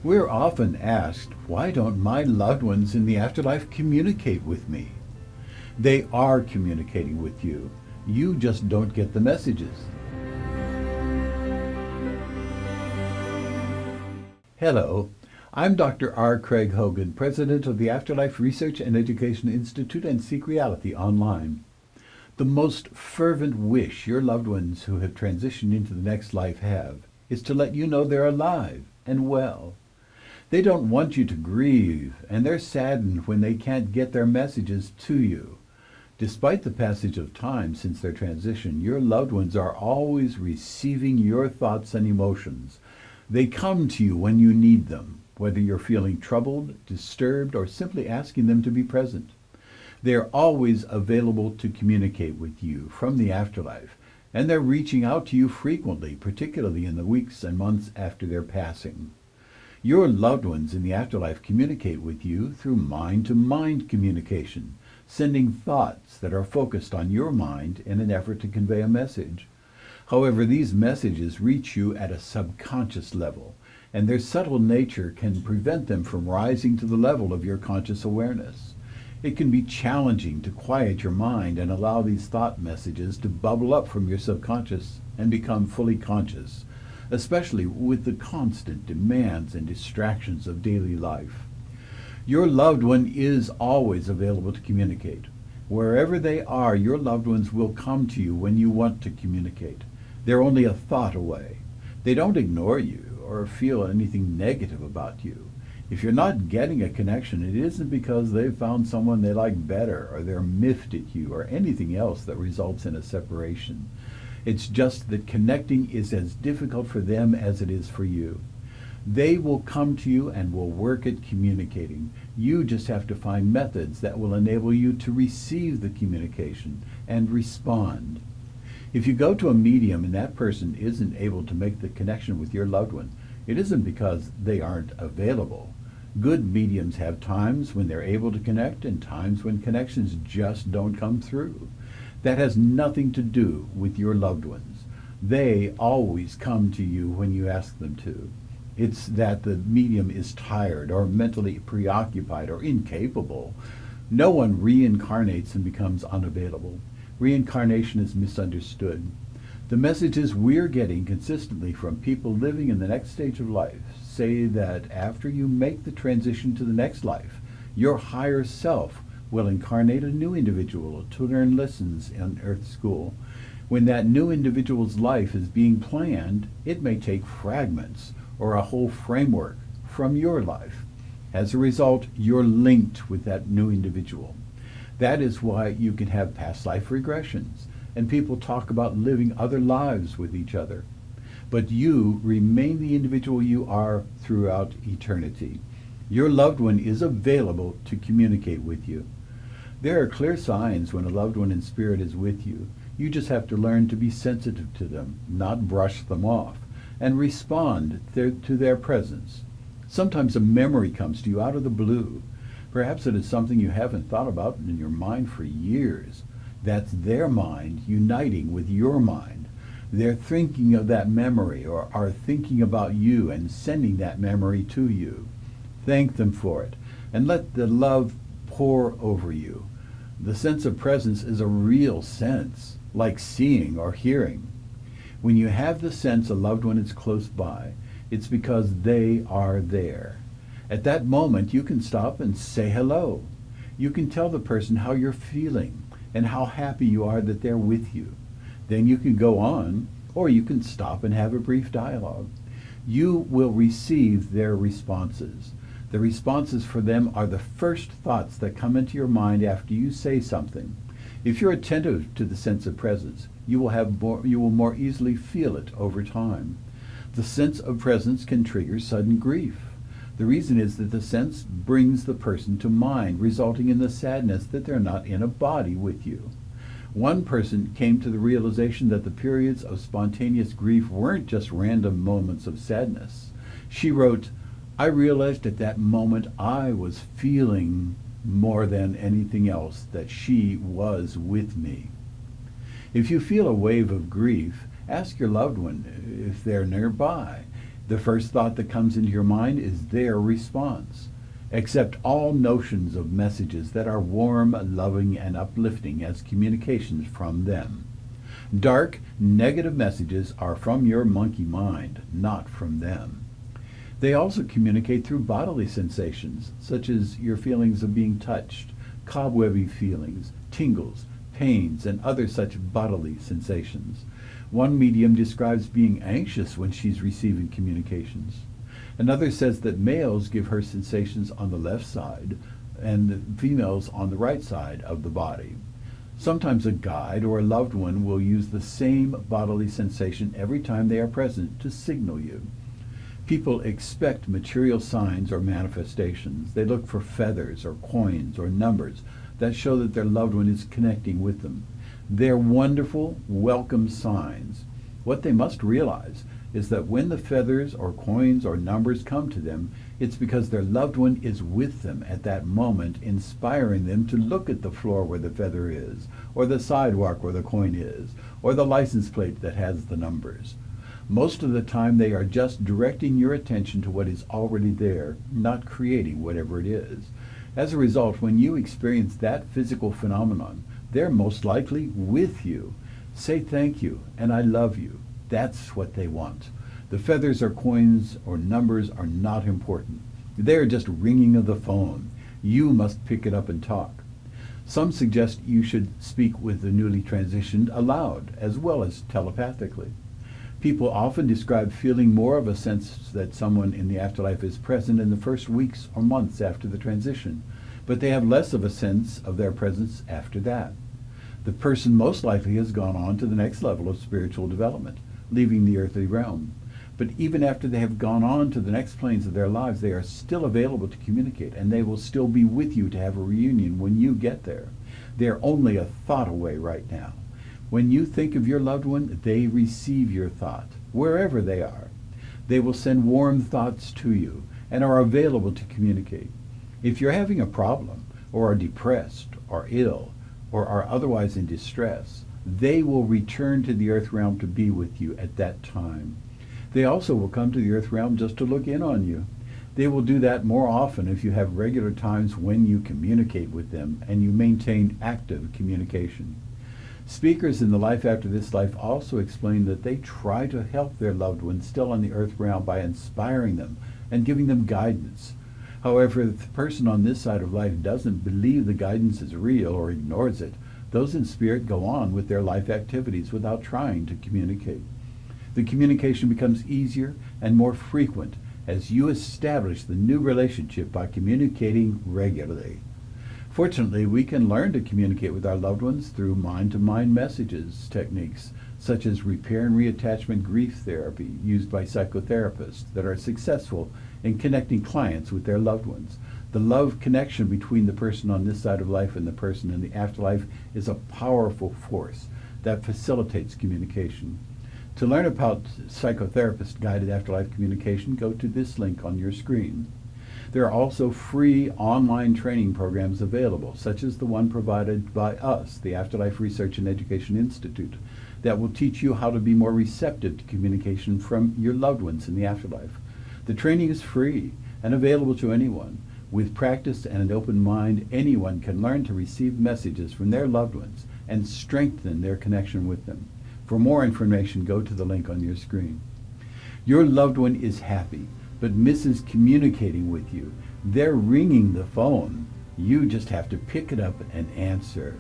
We're often asked, why don't my loved ones in the afterlife communicate with me? They are communicating with you. You just don't get the messages. Hello, I'm Dr. R. Craig Hogan, President of the Afterlife Research and Education Institute and Seek Reality Online. The most fervent wish your loved ones who have transitioned into the next life have is to let you know they're alive and well. They don't want you to grieve, and they're saddened when they can't get their messages to you. Despite the passage of time since their transition, your loved ones are always receiving your thoughts and emotions. They come to you when you need them, whether you're feeling troubled, disturbed, or simply asking them to be present. They're always available to communicate with you from the afterlife, and they're reaching out to you frequently, particularly in the weeks and months after their passing. Your loved ones in the afterlife communicate with you through mind-to-mind communication, sending thoughts that are focused on your mind in an effort to convey a message. However, these messages reach you at a subconscious level, and their subtle nature can prevent them from rising to the level of your conscious awareness. It can be challenging to quiet your mind and allow these thought messages to bubble up from your subconscious and become fully conscious, especially with the constant demands and distractions of daily life. Your loved one is always available to communicate. Wherever they are, your loved ones will come to you when you want to communicate. They're only a thought away. They don't ignore you or feel anything negative about you. If you're not getting a connection, it isn't because they've found someone they like better or they're miffed at you or anything else that results in a separation. It's just that connecting is as difficult for them as it is for you. They will come to you and will work at communicating. You just have to find methods that will enable you to receive the communication and respond. If you go to a medium and that person isn't able to make the connection with your loved one, it isn't because they aren't available. Good mediums have times when they're able to connect and times when connections just don't come through. That has nothing to do with your loved ones. They always come to you when you ask them to. It's that the medium is tired or mentally preoccupied or incapable. No one reincarnates and becomes unavailable. Reincarnation is misunderstood. The messages we're getting consistently from people living in the next stage of life say that after you make the transition to the next life, your higher self will incarnate a new individual to learn lessons in Earth School. When that new individual's life is being planned, it may take fragments or a whole framework from your life. As a result, you're linked with that new individual. That is why you can have past life regressions, and people talk about living other lives with each other. But you remain the individual you are throughout eternity. Your loved one is available to communicate with you. There are clear signs when a loved one in spirit is with you. You just have to learn to be sensitive to them, not brush them off, and respond to their presence. Sometimes a memory comes to you out of the blue. Perhaps it is something you haven't thought about in your mind for years. That's their mind uniting with your mind. They're thinking of that memory or are thinking about you and sending that memory to you. Thank them for it and let the love pour over you. The sense of presence is a real sense, like seeing or hearing. When you have the sense a loved one is close by, it's because they are there. At that moment, you can stop and say hello. You can tell the person how you're feeling and how happy you are that they're with you. Then you can go on, or you can stop and have a brief dialogue. You will receive their responses. The responses for them are the first thoughts that come into your mind after you say something. If you're attentive to the sense of presence, you will more easily feel it over time. The sense of presence can trigger sudden grief. The reason is that the sense brings the person to mind, resulting in the sadness that they're not in a body with you. One person came to the realization that the periods of spontaneous grief weren't just random moments of sadness. She wrote, "I realized at that moment I was feeling more than anything else that she was with me." If you feel a wave of grief, ask your loved one if they're nearby. The first thought that comes into your mind is their response. Accept all notions of messages that are warm, loving, and uplifting as communications from them. Dark, negative messages are from your monkey mind, not from them. They also communicate through bodily sensations, such as your feelings of being touched, cobwebby feelings, tingles, pains, and other such bodily sensations. One medium describes being anxious when she's receiving communications. Another says that males give her sensations on the left side and females on the right side of the body. Sometimes a guide or a loved one will use the same bodily sensation every time they are present to signal you. People expect material signs or manifestations. They look for feathers or coins or numbers that show that their loved one is connecting with them. They're wonderful, welcome signs. What they must realize is that when the feathers or coins or numbers come to them, it's because their loved one is with them at that moment, inspiring them to look at the floor where the feather is, or the sidewalk where the coin is, or the license plate that has the numbers. Most of the time they are just directing your attention to what is already there, not creating whatever it is. As a result, when you experience that physical phenomenon, they're most likely with you. Say thank you and I love you. That's what they want. The feathers or coins or numbers are not important. They're just ringing of the phone. You must pick it up and talk. Some suggest you should speak with the newly transitioned aloud as well as telepathically. People often describe feeling more of a sense that someone in the afterlife is present in the first weeks or months after the transition, but they have less of a sense of their presence after that. The person most likely has gone on to the next level of spiritual development, leaving the earthly realm. But even after they have gone on to the next planes of their lives, they are still available to communicate, and they will still be with you to have a reunion when you get there. They are only a thought away right now. When you think of your loved one, they receive your thought, wherever they are. They will send warm thoughts to you and are available to communicate. If you're having a problem, or are depressed, or ill, or are otherwise in distress, they will return to the earth realm to be with you at that time. They also will come to the earth realm just to look in on you. They will do that more often if you have regular times when you communicate with them and you maintain active communication. Speakers in the life after this life also explain that they try to help their loved ones still on the earth realm by inspiring them and giving them guidance. However, if the person on this side of life doesn't believe the guidance is real or ignores it, those in spirit go on with their life activities without trying to communicate. The communication becomes easier and more frequent as you establish the new relationship by communicating regularly. Fortunately, we can learn to communicate with our loved ones through mind-to-mind messages techniques, such as repair and reattachment grief therapy used by psychotherapists that are successful in connecting clients with their loved ones. The love connection between the person on this side of life and the person in the afterlife is a powerful force that facilitates communication. To learn about psychotherapist-guided afterlife communication, go to this link on your screen. There are also free online training programs available, such as the one provided by us, the Afterlife Research and Education Institute, that will teach you how to be more receptive to communication from your loved ones in the afterlife. The training is free and available to anyone. With practice and an open mind, anyone can learn to receive messages from their loved ones and strengthen their connection with them. For more information, go to the link on your screen. Your loved one is happy, but misses communicating with you. They're ringing the phone. You just have to pick it up and answer.